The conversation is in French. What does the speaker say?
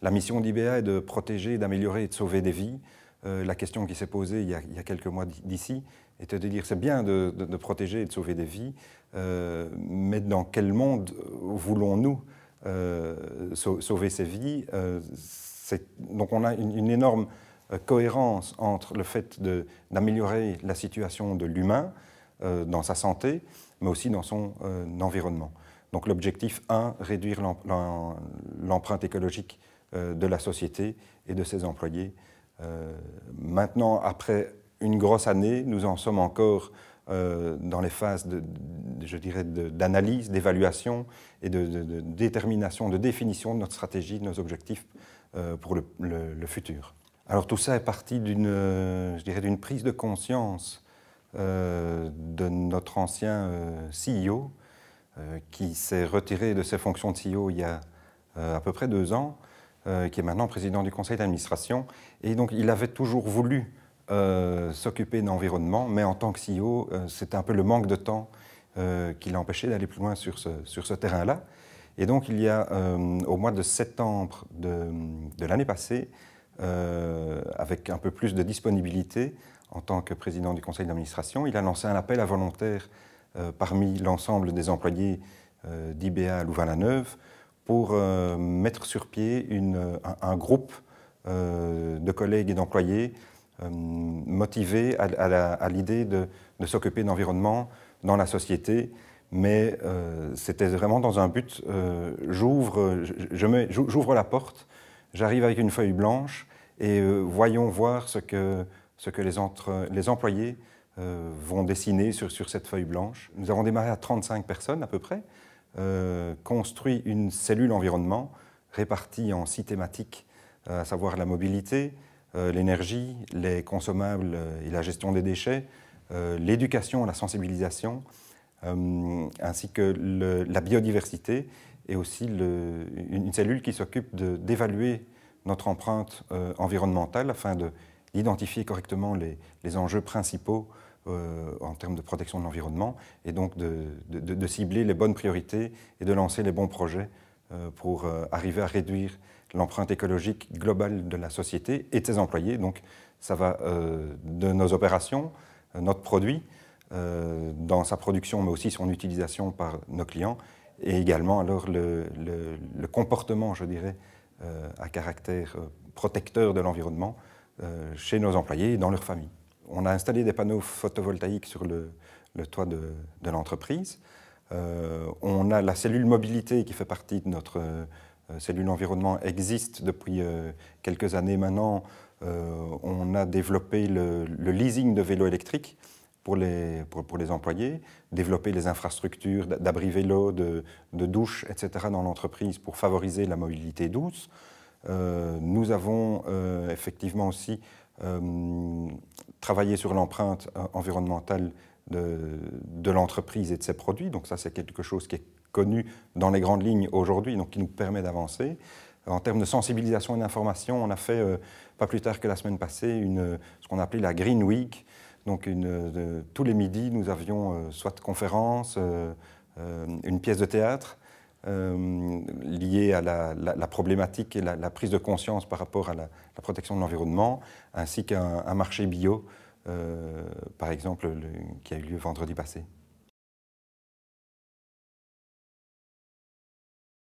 La mission d'IBA est de protéger, d'améliorer et de sauver des vies. La question qui s'est posée il y a quelques mois d'ici était de dire c'est bien de protéger et de sauver des vies, mais dans quel monde voulons-nous sauver ces vies? Donc on a une énorme cohérence entre le fait d'améliorer la situation de l'humain dans sa santé, mais aussi dans son environnement. Donc l'objectif 1, réduire l'empreinte écologique de la société et de ses employés. Maintenant, après une grosse année, nous en sommes encore dans les phases je dirais, d'analyse, d'évaluation et de détermination, de définition de notre stratégie, de nos objectifs pour le futur. Alors tout ça est parti d'une prise de conscience de notre ancien CEO qui s'est retiré de ses fonctions de CEO il y a à peu près 2 ans, qui est maintenant président du conseil d'administration. Et donc il avait toujours voulu s'occuper de l'environnement, mais en tant que CEO, c'était un peu le manque de temps qui l'a empêché d'aller plus loin sur ce terrain-là. Et donc il y a au mois de septembre de l'année passée, avec un peu plus de disponibilité en tant que président du conseil d'administration, il a lancé un appel à volontaires parmi l'ensemble des employés d'IBA à Louvain-la-Neuve pour mettre sur pied un groupe de collègues et d'employés motivés à l'idée de s'occuper d'environnement dans la société. Mais c'était vraiment dans un but, j'ouvre la porte, j'arrive avec une feuille blanche et voyons voir ce que les employés vont dessiner sur cette feuille blanche. Nous avons démarré à 35 personnes à peu près, construit une cellule environnement répartie en 6 thématiques, à savoir la mobilité, l'énergie, les consommables et la gestion des déchets, l'éducation, la sensibilisation, ainsi que la biodiversité, et aussi une cellule qui s'occupe d'évaluer notre empreinte environnementale afin d'identifier correctement les enjeux principaux en termes de protection de l'environnement, et donc de cibler les bonnes priorités et de lancer les bons projets pour arriver à réduire l'empreinte écologique globale de la société et de ses employés. Donc ça va de nos opérations, notre produit, dans sa production, mais aussi son utilisation par nos clients, et également alors le comportement, je dirais, à caractère protecteur de l'environnement chez nos employés et dans leur famille. On a installé des panneaux photovoltaïques sur le toit de l'entreprise. On a la cellule mobilité qui fait partie de notre cellule environnement, existe depuis quelques années maintenant. On a développé le leasing de vélos électriques pour les employés, développer les infrastructures d'abri vélo, de douches, etc. dans l'entreprise pour favoriser la mobilité douce. Nous avons effectivement aussi travaillé sur l'empreinte environnementale de l'entreprise et de ses produits. Donc ça, c'est quelque chose qui est connu dans les grandes lignes aujourd'hui, donc qui nous permet d'avancer. En termes de sensibilisation et d'information, on a fait, pas plus tard que la semaine passée, ce qu'on appelait la Green Week. Donc tous les midis, nous avions soit conférence, une pièce de théâtre liée à la problématique et la prise de conscience par rapport à la protection de l'environnement, ainsi qu'un marché bio, par exemple, qui a eu lieu vendredi passé.